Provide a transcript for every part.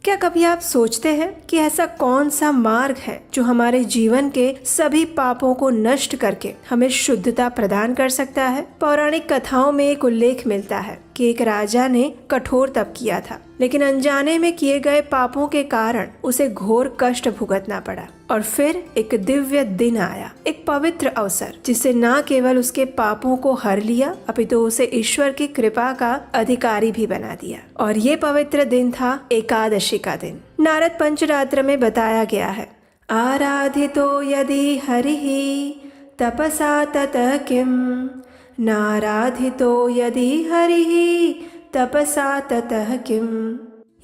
क्या कभी आप सोचते हैं कि ऐसा कौन सा मार्ग है जो हमारे जीवन के सभी पापों को नष्ट करके हमें शुद्धता प्रदान कर सकता है? पौराणिक कथाओं में एक उल्लेख मिलता है कि एक राजा ने कठोर तप किया था, लेकिन अनजाने में किए गए पापों के कारण उसे घोर कष्ट भुगतना पड़ा। और फिर एक दिव्य दिन आया, एक पवित्र अवसर, जिससे न केवल उसके पापों को हर लिया अपितु उसे ईश्वर की कृपा का अधिकारी भी बना दिया। और ये पवित्र दिन था एकादशी का दिन। नारद पंचरात्र में बताया गया है, आराधितो यदि हरिः तपसा ततः किम, नाराधितो यदि हरिः तपसा ततः किम।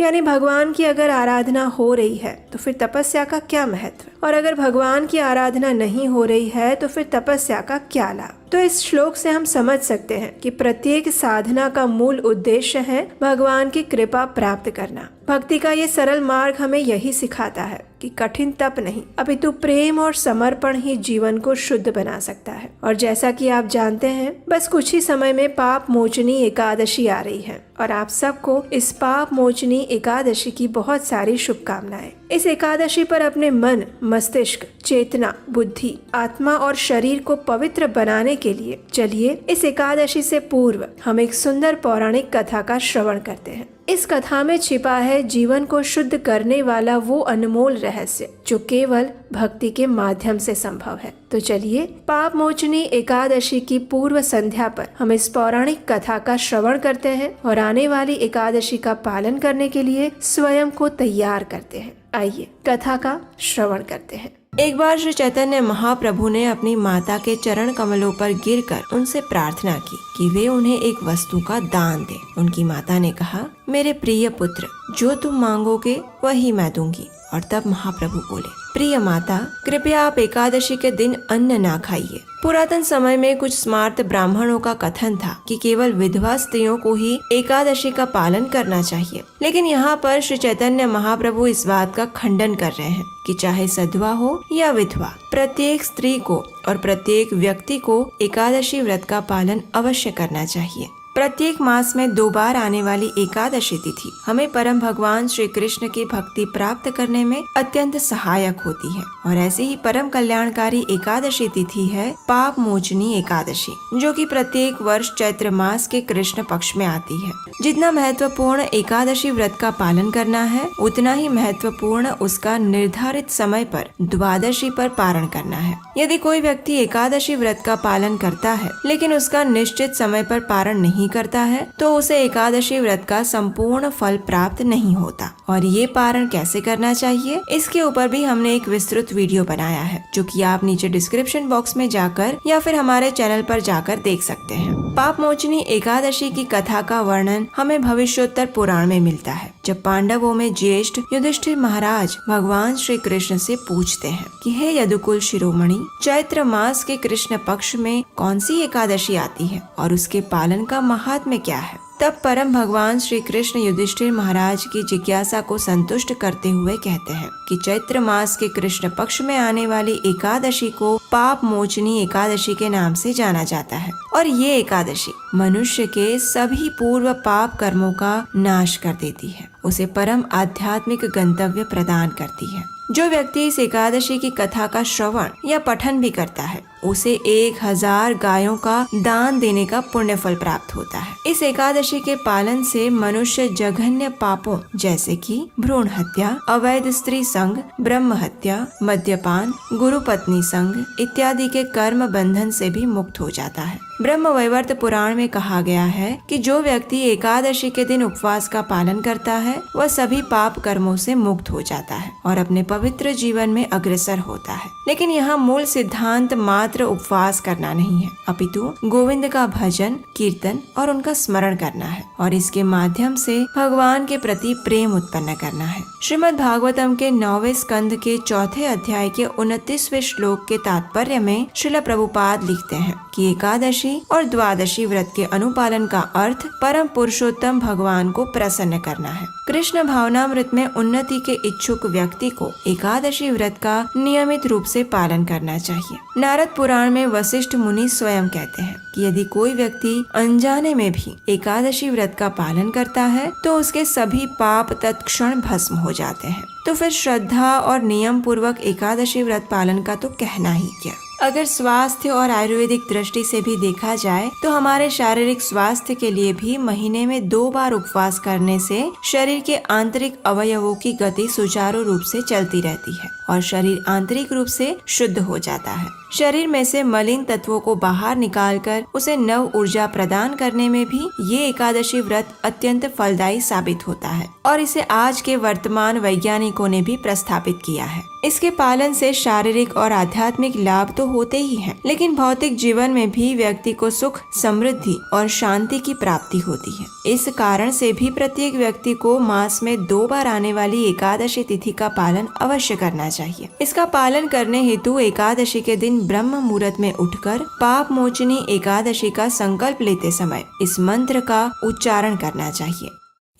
यानी भगवान की अगर आराधना हो रही है तो फिर तपस्या का क्या महत्व, और अगर भगवान की आराधना नहीं हो रही है तो फिर तपस्या का क्या लाभ। तो इस श्लोक से हम समझ सकते हैं कि प्रत्येक साधना का मूल उद्देश्य है भगवान की कृपा प्राप्त करना। भक्ति का ये सरल मार्ग हमें यही सिखाता है कि कठिन तप नहीं अपितु प्रेम और समर्पण ही जीवन को शुद्ध बना सकता है। और जैसा कि आप जानते हैं, बस कुछ ही समय में पाप मोचनी एकादशी आ रही है और आप सबको इस पाप मोचनी एकादशी की बहुत सारी शुभकामनाएं। इस एकादशी पर अपने मन, मस्तिष्क, चेतना, बुद्धि, आत्मा और शरीर को पवित्र बनाने के लिए चलिए इस एकादशी से पूर्व हम एक सुंदर पौराणिक कथा का श्रवण करते हैं। इस कथा में छिपा है जीवन को शुद्ध करने वाला वो अनमोल रहस्य जो केवल भक्ति के माध्यम से संभव है। तो चलिए पाप मोचनी एकादशी की पूर्व संध्या पर हम इस पौराणिक कथा का श्रवण करते हैं और आने वाली एकादशी का पालन करने के लिए स्वयं को तैयार करते हैं। आइए कथा का श्रवण करते हैं। एक बार श्री चैतन्य महाप्रभु ने अपनी माता के चरण कमलों पर गिरकर उनसे प्रार्थना की कि वे उन्हें एक वस्तु का दान दें। उनकी माता ने कहा, मेरे प्रिय पुत्र, जो तुम मांगोगे वही मैं दूंगी। और तब महाप्रभु बोले, प्रिय माता, कृपया आप एकादशी के दिन अन्न ना खाइए। पुरातन समय में कुछ स्मार्त ब्राह्मणों का कथन था कि केवल विधवा स्त्रियों को ही एकादशी का पालन करना चाहिए, लेकिन यहाँ पर श्री चैतन्य महाप्रभु इस बात का खंडन कर रहे हैं कि चाहे सधवा हो या विधवा, प्रत्येक स्त्री को और प्रत्येक व्यक्ति को एकादशी व्रत का पालन अवश्य करना चाहिए। प्रत्येक मास में 2 बार आने वाली एकादशी तिथि हमें परम भगवान श्री कृष्ण की भक्ति प्राप्त करने में अत्यंत सहायक होती है। और ऐसे ही परम कल्याणकारी एकादशी तिथि है पाप मोचनी एकादशी, जो कि प्रत्येक वर्ष चैत्र मास के कृष्ण पक्ष में आती है। जितना महत्वपूर्ण एकादशी व्रत का पालन करना है, उतना ही महत्वपूर्ण उसका निर्धारित समय पर द्वादशी पर पारण करना है। यदि कोई व्यक्ति एकादशी व्रत का पालन करता है लेकिन उसका निश्चित समय पर पारण नहीं करता है, तो उसे एकादशी व्रत का संपूर्ण फल प्राप्त नहीं होता। और ये पारण कैसे करना चाहिए, इसके ऊपर भी हमने एक विस्तृत वीडियो बनाया है, जो कि आप नीचे डिस्क्रिप्शन बॉक्स में जाकर या फिर हमारे चैनल पर जाकर देख सकते हैं। पाप मोचनी एकादशी की कथा का वर्णन हमें भविष्योत्तर पुराण में मिलता है, जब पांडवों में ज्येष्ठ युधिष्ठिर महाराज भगवान श्री कृष्ण से पूछते हैं कि हे यदुकुल शिरोमणि, चैत्र मास के कृष्ण पक्ष में कौन सी एकादशी आती है और उसके पालन का महात्म्य क्या है। तब परम भगवान श्री कृष्ण युधिष्ठिर महाराज की जिज्ञासा को संतुष्ट करते हुए कहते हैं कि चैत्र मास के कृष्ण पक्ष में आने वाली एकादशी को पाप मोचनी एकादशी के नाम से जाना जाता है। और ये एकादशी मनुष्य के सभी पूर्व पाप कर्मों का नाश कर देती है, उसे परम आध्यात्मिक गंतव्य प्रदान करती है। जो व्यक्ति इस एकादशी की कथा का श्रवण या पठन भी करता है, उसे 1000 गायों का दान देने का पुण्य फल प्राप्त होता है। इस एकादशी के पालन से मनुष्य जघन्य पापों जैसे कि भ्रूण हत्या, अवैध स्त्री संग, ब्रह्म हत्या, मद्यपान, गुरु पत्नी संग इत्यादि के कर्म बंधन से भी मुक्त हो जाता है। ब्रह्म वैवर्त पुराण में कहा गया है कि जो व्यक्ति एकादशी के दिन उपवास का पालन करता है, वह सभी पाप कर्मों से मुक्त हो जाता है और अपने पवित्र जीवन में अग्रसर होता है। लेकिन यहाँ मूल सिद्धांत मात्र उपवास करना नहीं है, अपितु गोविंद का भजन, कीर्तन और उनका स्मरण करना है और इसके माध्यम से भगवान के प्रति प्रेम उत्पन्न करना है। श्रीमद् भागवतम के 9वें स्कंद के 4थे अध्याय के 29वें श्लोक के तात्पर्य में श्रील प्रभुपाद लिखते हैं कि एकादशी एकादशी और द्वादशी व्रत के अनुपालन का अर्थ परम पुरुषोत्तम भगवान को प्रसन्न करना है। कृष्ण भावनामृत में उन्नति के इच्छुक व्यक्ति को एकादशी व्रत का नियमित रूप से पालन करना चाहिए। नारद पुराण में वशिष्ठ मुनि स्वयं कहते हैं कि यदि कोई व्यक्ति अनजाने में भी एकादशी व्रत का पालन करता है तो उसके सभी पाप तत्क्षण भस्म हो जाते हैं। तो फिर श्रद्धा और नियम पूर्वक एकादशी व्रत पालन का तो कहना ही क्या। अगर स्वास्थ्य और आयुर्वेदिक दृष्टि से भी देखा जाए तो हमारे शारीरिक स्वास्थ्य के लिए भी महीने में 2 बार उपवास करने से शरीर के आंतरिक अवयवों की गति सुचारू रूप से चलती रहती है और शरीर आंतरिक रूप से शुद्ध हो जाता है। शरीर में से मलिन तत्वों को बाहर निकालकर उसे नव ऊर्जा प्रदान करने में भी ये एकादशी व्रत अत्यंत फलदायी साबित होता है और इसे आज के वर्तमान वैज्ञानिकों ने भी प्रस्थापित किया है। इसके पालन से शारीरिक और आध्यात्मिक लाभ तो होते ही हैं, लेकिन भौतिक जीवन में भी व्यक्ति को सुख, समृद्धि और शांति की प्राप्ति होती है। इस कारण से भी प्रत्येक व्यक्ति को मास में 2 बार आने वाली एकादशी तिथि का पालन अवश्य करना चाहिए। इसका पालन करने हेतु एकादशी के दिन ब्रह्म मुहूर्त में उठकर पाप मोचनी एकादशी का संकल्प लेते समय इस मंत्र का उच्चारण करना चाहिए।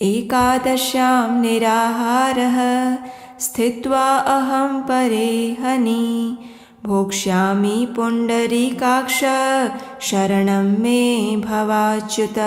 एकादश्यां निराहारः स्थित्वा अहं परेहनि भोक्ष्यामि पुंडरीकाक्ष शरणं मे भवाच्युत।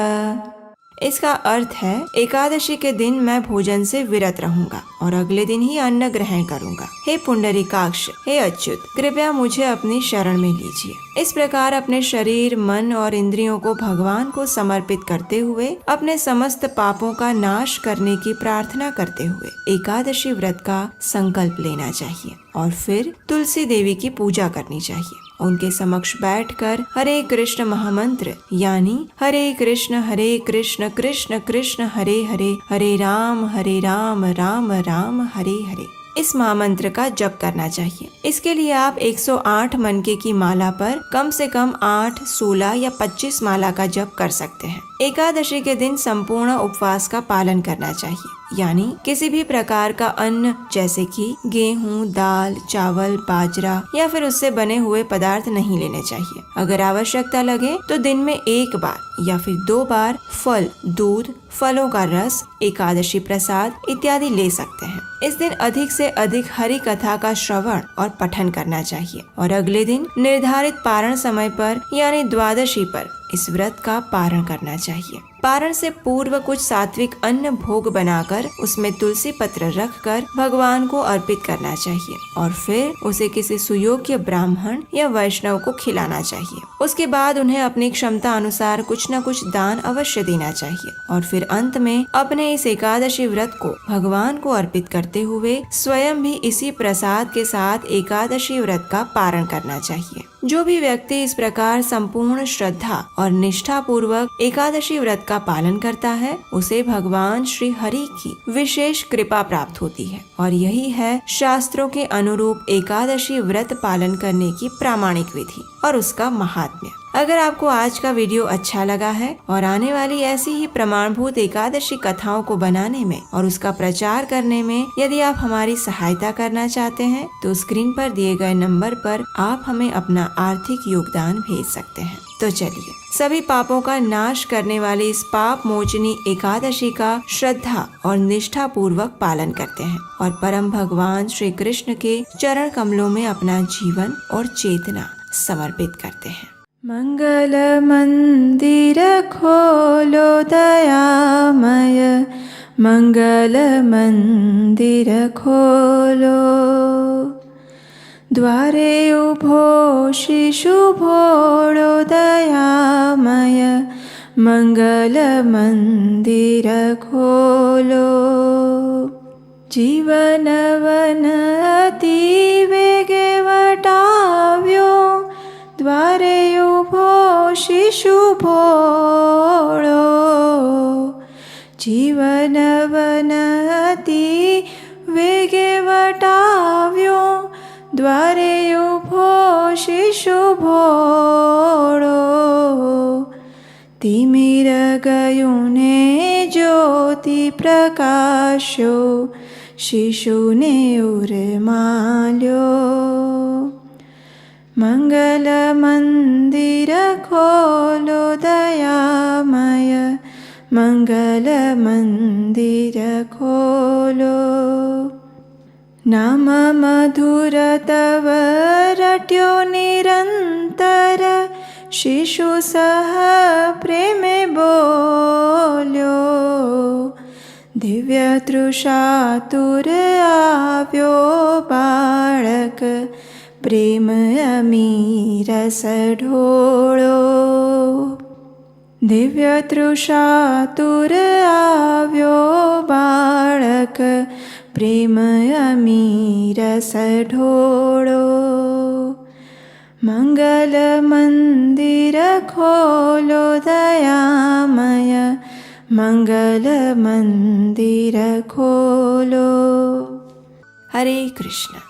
इसका अर्थ है एकादशी के दिन मैं भोजन से विरत रहूंगा और अगले दिन ही अन्न ग्रहण करूंगा। हे पुंडरीकाक्ष, हे अच्युत, कृपया मुझे अपनी शरण में लीजिए। इस प्रकार अपने शरीर, मन और इंद्रियों को भगवान को समर्पित करते हुए अपने समस्त पापों का नाश करने की प्रार्थना करते हुए एकादशी व्रत का संकल्प लेना चाहिए और फिर तुलसी देवी की पूजा करनी चाहिए। उनके समक्ष बैठकर हरे कृष्ण महामंत्र यानी हरे कृष्ण कृष्ण कृष्ण हरे हरे, हरे राम राम राम हरे हरे, इस महामंत्र का जप करना चाहिए। इसके लिए आप 108 मनके की माला पर कम से कम 8, 16 या 25 माला का जप कर सकते हैं। एकादशी के दिन संपूर्ण उपवास का पालन करना चाहिए, यानी किसी भी प्रकार का अन्न जैसे कि गेहूं, दाल, चावल, बाजरा या फिर उससे बने हुए पदार्थ नहीं लेने चाहिए। अगर आवश्यकता लगे तो दिन में 1 बार या फिर 2 बार फल, दूध, फलों का रस, एकादशी प्रसाद इत्यादि ले सकते हैं। इस दिन अधिक से अधिक हरि कथा का श्रवण और पठन करना चाहिए और अगले दिन निर्धारित पारण समय पर यानी द्वादशी पर इस व्रत का पारण करना चाहिए। पारण से पूर्व कुछ सात्विक अन्न भोग बनाकर उसमें तुलसी पत्र रखकर भगवान को अर्पित करना चाहिए और फिर उसे किसी सुयोग्य ब्राह्मण या वैष्णव को खिलाना चाहिए। उसके बाद उन्हें अपनी क्षमता अनुसार कुछ न कुछ दान अवश्य देना चाहिए और फिर अंत में अपने इस एकादशी व्रत को भगवान को अर्पित करते हुए स्वयं भी इसी प्रसाद के साथ एकादशी व्रत का पारण करना चाहिए। जो भी व्यक्ति इस प्रकार संपूर्ण श्रद्धा और निष्ठा पूर्वक एकादशी व्रत का पालन करता है उसे भगवान श्री हरि की विशेष कृपा प्राप्त होती है और यही है शास्त्रों के अनुरूप एकादशी व्रत पालन करने की प्रामाणिक विधि और उसका महात्म्य। अगर आपको आज का वीडियो अच्छा लगा है और आने वाली ऐसी ही प्रमाणभूत एकादशी कथाओं को बनाने में और उसका प्रचार करने में यदि आप हमारी सहायता करना चाहते हैं तो स्क्रीन पर दिए गए नंबर पर आप हमें अपना आर्थिक योगदान भेज सकते हैं। तो चलिए सभी पापों का नाश करने वाली इस पाप मोचनी एकादशी का श्रद्धा और निष्ठा पूर्वक पालन करते हैं और परम भगवान श्री कृष्ण के चरण कमलों में अपना जीवन और चेतना समर्पित करते हैं। मंगल मंदिर खोलो दयामय, मंगल मंदिर खोलो, द्वारे उभो शिशु भोळो दयामय, मंगल मंदिर खोलो। जीवन वन अति वेगे वटाव्यो, द्वारे उभो शिशु भोळो, जीवन वन अति वेगे वटाव्यो, द्वारे उभो शिशु भोळो। तिमिर गयो ने ज्योति प्रकाश्यो, शिशुने उर्माल्यो, મંગલ મંદિર ખોલો દયામય, મંગલ મંદિર ખોલો. નામ મધુર તવ રટ્યો નિરંતર, શિશુ સહ પ્રેમે બોલ્યો. દિવ્ય તૃષાતુર આવ્યો બાળક, પ્રેમ અમીરસ ઢોળો. દિવ્ય તૃષાતુર આવ્યો બાળક, પ્રેમ અમીરસ ઢોળો. મંગલ મંદિર ખોલો દયામય, મંગલ મંદિર ખોલો. હરે કૃષ્ણ.